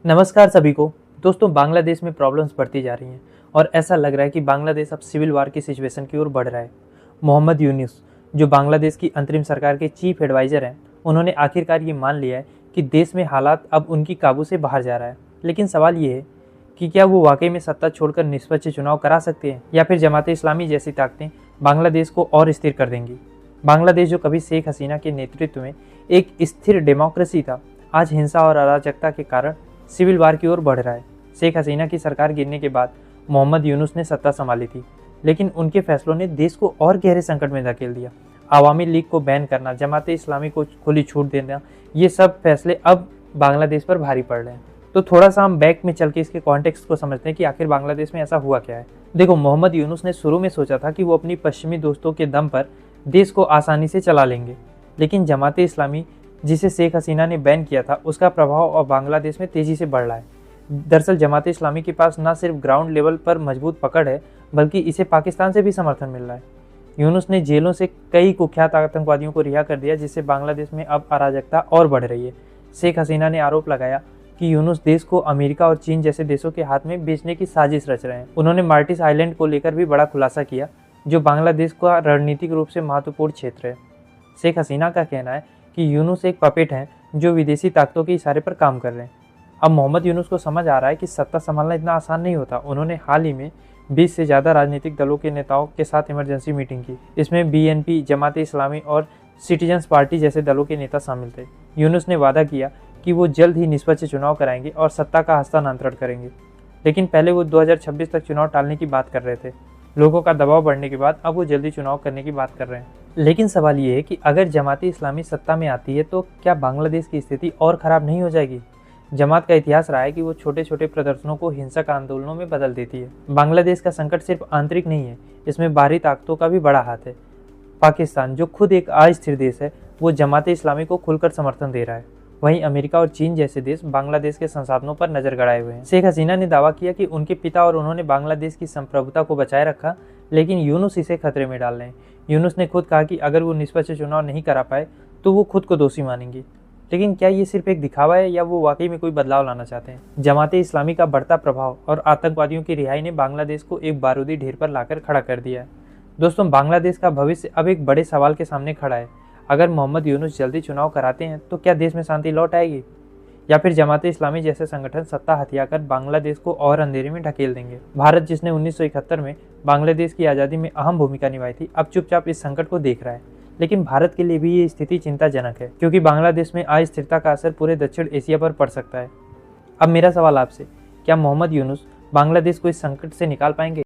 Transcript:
नमस्कार सभी को। दोस्तों, बांग्लादेश में प्रॉब्लम्स बढ़ती जा रही हैं और ऐसा लग रहा है कि बांग्लादेश अब सिविल वार की सिचुएशन की ओर बढ़ रहा है। मोहम्मद यूनुस, जो बांग्लादेश की अंतरिम सरकार के चीफ एडवाइज़र हैं, उन्होंने आखिरकार ये मान लिया है कि देश में हालात अब उनकी काबू से बाहर जा रहा है। लेकिन सवाल ये है कि क्या वो वाकई में सत्ता छोड़कर निष्पक्ष चुनाव करा सकते हैं या फिर जमात इस्लामी जैसी ताकतें बांग्लादेश को और स्थिर कर देंगी। बांग्लादेश, जो कभी शेख हसीना के नेतृत्व में एक स्थिर डेमोक्रेसी था, आज हिंसा और अराजकता के कारण सिविल वार की ओर बढ़ रहा है। शेख हसीना की सरकार गिरने के बाद मोहम्मद यूनुस ने सत्ता संभाली थी, लेकिन उनके फैसलों ने देश को और गहरे संकट में धकेल दिया। आवामी लीग को बैन करना, जमात इस्लामी को खुली छूट देना, ये सब फैसले अब बांग्लादेश पर भारी पड़ रहे हैं। तो थोड़ा सा हम बैक में चल के इसके कॉन्टेक्स्ट को समझते हैं कि आखिर बांग्लादेश में ऐसा हुआ क्या है। देखो, मोहम्मद यूनुस ने शुरू में सोचा था कि वो अपनी पश्चिमी दोस्तों के दम पर देश को आसानी से चला लेंगे, लेकिन जमात इस्लामी, जिसे शेख हसीना ने बैन किया था, उसका प्रभाव अब बांग्लादेश में तेजी से बढ़ रहा है। दरअसल जमात इस्लामी के पास न सिर्फ ग्राउंड लेवल पर मजबूत पकड़ है, बल्कि इसे पाकिस्तान से भी समर्थन मिल रहा है। यूनुस ने जेलों से कई कुख्यात आतंकवादियों को रिहा कर दिया, जिससे बांग्लादेश में अब अराजकता और बढ़ रही है। शेख हसीना ने आरोप लगाया कि यूनुस देश को अमेरिका और चीन जैसे देशों के हाथ में बेचने की साजिश रच रहे हैं। उन्होंने मार्टिस आइलैंड को लेकर भी बड़ा खुलासा किया, जो बांग्लादेश का रणनीतिक रूप से महत्वपूर्ण क्षेत्र है। शेख हसीना का कहना है कि यूनुस एक पपेट हैं जो विदेशी ताकतों के इशारे पर काम कर रहे हैं। अब मोहम्मद यूनुस को समझ आ रहा है कि सत्ता संभालना इतना आसान नहीं होता। उन्होंने हाल ही में 20 से ज़्यादा राजनीतिक दलों के नेताओं के साथ इमरजेंसी मीटिंग की। इसमें बीएनपी, जमात इस्लामी और सिटीजन्स पार्टी जैसे दलों के नेता शामिल थे। यूनुस ने वादा किया कि वो जल्द ही निष्पक्ष चुनाव कराएंगे और सत्ता का हस्तांतरण करेंगे, लेकिन पहले वो 2026 तक चुनाव टालने की बात कर रहे थे। लोगों का दबाव बढ़ने के बाद अब वो जल्दी चुनाव करने की बात कर रहे हैं। लेकिन सवाल ये है कि अगर जमात इस्लामी सत्ता में आती है तो क्या बांग्लादेश की स्थिति और ख़राब नहीं हो जाएगी? जमात का इतिहास रहा है कि वो छोटे छोटे प्रदर्शनों को हिंसक आंदोलनों में बदल देती है। बांग्लादेश का संकट सिर्फ आंतरिक नहीं है, इसमें बाहरी ताकतों का भी बड़ा हाथ है। पाकिस्तान, जो खुद एक अस्थिर देश है, वो जमात इस्लामी को खुलकर समर्थन दे रहा है। वहीं अमेरिका और चीन जैसे देश बांग्लादेश के संसाधनों पर नजर गड़ाए हुए हैं। शेख हसीना ने दावा किया कि उनके पिता और उन्होंने बांग्लादेश की संप्रभुता को बचाए रखा, लेकिन यूनुस इसे खतरे में डाल रहे हैं। यूनुस ने खुद कहा कि अगर वो निष्पक्ष चुनाव नहीं करा पाए तो वो खुद को दोषी मानेंगे। लेकिन क्या ये सिर्फ एक दिखावा है या वो वाकई में कोई बदलाव लाना चाहते हैं? जमात इस्लामी का बढ़ता प्रभाव और आतंकवादियों की रिहाई ने बांग्लादेश को एक बारूदी ढेर पर लाकर खड़ा कर दिया है। दोस्तों, बांग्लादेश का भविष्य अब एक बड़े सवाल के सामने खड़ा है। अगर मोहम्मद यूनुस जल्दी चुनाव कराते हैं तो क्या देश में शांति लौट आएगी, या फिर जमात इस्लामी जैसे संगठन सत्ता हथियाकर बांग्लादेश को और अंधेरे में ढकेल देंगे? भारत, जिसने 1971 में बांग्लादेश की आज़ादी में अहम भूमिका निभाई थी, अब चुपचाप इस संकट को देख रहा है। लेकिन भारत के लिए भी ये स्थिति चिंताजनक है, क्योंकि बांग्लादेश में अस्थिरता का असर पूरे दक्षिण एशिया पर पड़ सकता है। अब मेरा सवाल आपसे, क्या मोहम्मद यूनुस बांग्लादेश को इस संकट से निकाल पाएंगे?